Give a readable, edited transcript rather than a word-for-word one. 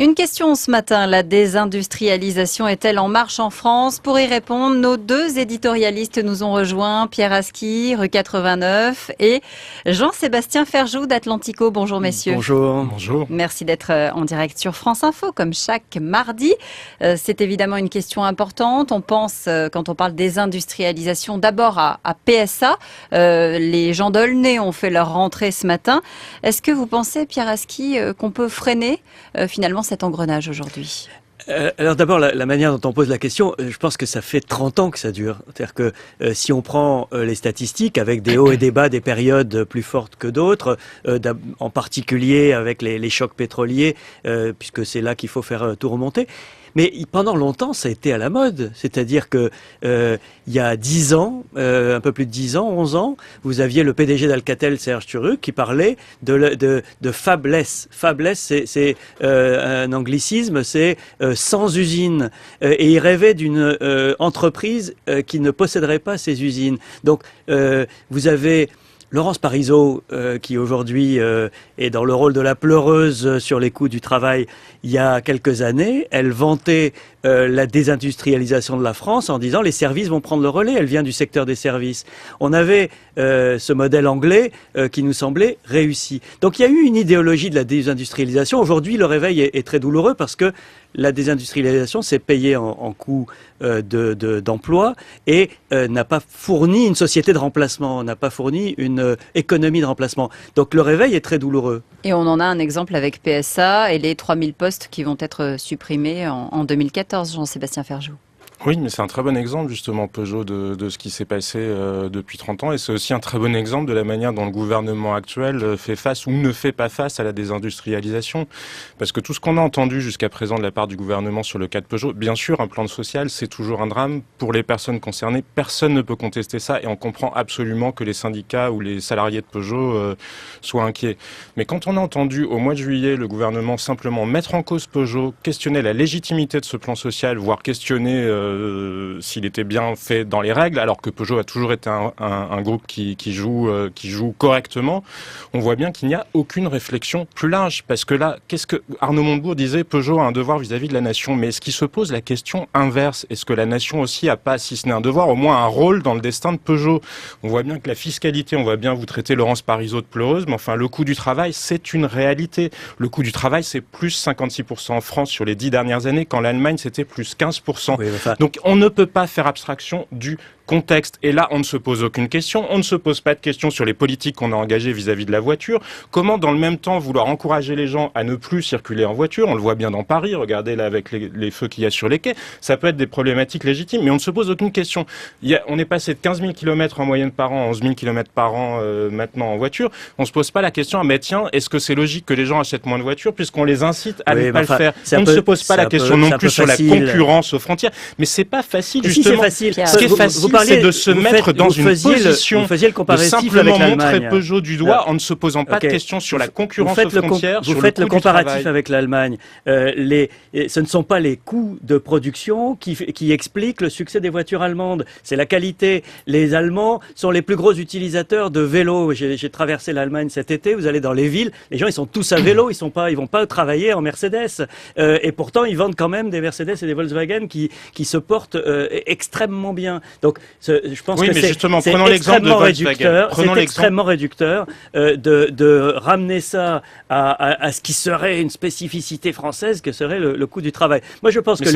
Une question ce matin, la désindustrialisation est-elle en marche en France? Pour y répondre, nos deux éditorialistes nous ont rejoints, Pierre Aski, rue 89, et Jean-Sébastien Ferjou d'Atlantico. Bonjour messieurs. Bonjour. Bonjour. Merci d'être en direct sur France Info, comme chaque mardi. C'est évidemment une question importante. On pense, quand on parle désindustrialisation, d'abord à PSA. Les gens d'Aulnay ont fait leur rentrée ce matin. Est-ce que vous pensez, Pierre Aski, qu'on peut freiner finalement cet engrenage aujourd'hui? Alors d'abord, la manière dont on pose la question, je pense que ça fait 30 ans que ça dure. C'est-à-dire que si on prend les statistiques avec des hauts et des bas, des périodes plus fortes que d'autres, en particulier avec les chocs pétroliers, puisque c'est là qu'il faut faire tout remonter. Mais pendant longtemps, ça a été à la mode. C'est-à-dire que il y a 10 ans, un peu plus de 10 ans, 11 ans, vous aviez le PDG d'Alcatel, Serge Turuc, qui parlait de fabless. Fabless, c'est un anglicisme, c'est sans usine. Et il rêvait d'une entreprise qui ne posséderait pas ces usines. Donc, vous avez Laurence Parisot, qui aujourd'hui est dans le rôle de la pleureuse sur les coûts du travail. Il y a quelques années, elle vantait la désindustrialisation de la France en disant les services vont prendre le relais. Elle vient du secteur des services. On avait ce modèle anglais qui nous semblait réussi. Donc il y a eu une idéologie de la désindustrialisation. Aujourd'hui, le réveil est très douloureux parce que la désindustrialisation s'est payée en coûts d'emploi et n'a pas fourni une société de remplacement, n'a pas fourni une économie de remplacement. Donc le réveil est très douloureux. Et on en a un exemple avec PSA et les 3000 postes qui vont être supprimés en 2014, Jean-Sébastien Ferjou. Oui, mais c'est un très bon exemple, justement, Peugeot, de ce qui s'est passé depuis 30 ans. Et c'est aussi un très bon exemple de la manière dont le gouvernement actuel fait face ou ne fait pas face à la désindustrialisation. Parce que tout ce qu'on a entendu jusqu'à présent de la part du gouvernement sur le cas de Peugeot, bien sûr, un plan social, c'est toujours un drame. Pour les personnes concernées, personne ne peut contester ça. Et on comprend absolument que les syndicats ou les salariés de Peugeot soient inquiets. Mais quand on a entendu, au mois de juillet, le gouvernement simplement mettre en cause Peugeot, questionner la légitimité de ce plan social, voire questionner s'il était bien fait dans les règles, alors que Peugeot a toujours été un groupe qui joue correctement, on voit bien qu'il n'y a aucune réflexion plus large. Parce que là, qu'est-ce que Arnaud Montebourg disait, Peugeot a un devoir vis-à-vis de la nation. Mais est-ce qu'il se pose la question inverse? Est-ce que la nation aussi a pas, si ce n'est un devoir, au moins un rôle dans le destin de Peugeot? On voit bien que la fiscalité, on voit bien vous traiter Laurence Parisot de pleureuse, mais enfin, le coût du travail, c'est une réalité. Le coût du travail, c'est plus 56% en France sur les 10 dernières années, quand l'Allemagne, c'était plus 15%. Oui, enfin... Donc on ne peut pas faire abstraction du contexte. Et là, on ne se pose aucune question. On ne se pose pas de questions sur les politiques qu'on a engagées vis-à-vis de la voiture. Comment, dans le même temps, vouloir encourager les gens à ne plus circuler en voiture? On le voit bien dans Paris. Regardez là avec les feux qu'il y a sur les quais. Ça peut être des problématiques légitimes, mais on ne se pose aucune question. On est passé de 15 000 km en moyenne par an à 11 000 km par an maintenant en voiture. On ne se pose pas la question, mais tiens, est-ce que c'est logique que les gens achètent moins de voitures puisqu'on les incite à ne pas le faire? On ne se pose pas la question non plus sur la concurrence aux frontières. Mais c'est pas facile, justement. Si, c'est facile. Ce qui est facile, c'est de se mettre dans une position de simplement montrer Peugeot du doigt en ne se posant pas de questions sur la concurrence aux frontières. Vous faites le comparatif avec l'Allemagne. Ce ne sont pas les coûts de production qui expliquent le succès des voitures allemandes. C'est la qualité. Les Allemands sont les plus gros utilisateurs de vélos. J'ai traversé l'Allemagne cet été. Vous allez dans les villes, les gens ils sont tous à vélo. Ils vont pas travailler en Mercedes. Et pourtant ils vendent quand même des Mercedes et des Volkswagen qui se portent extrêmement bien. Donc je pense que c'est extrêmement réducteur de ramener ça à ce qui serait une spécificité française que serait le coût du travail. Moi, je pense que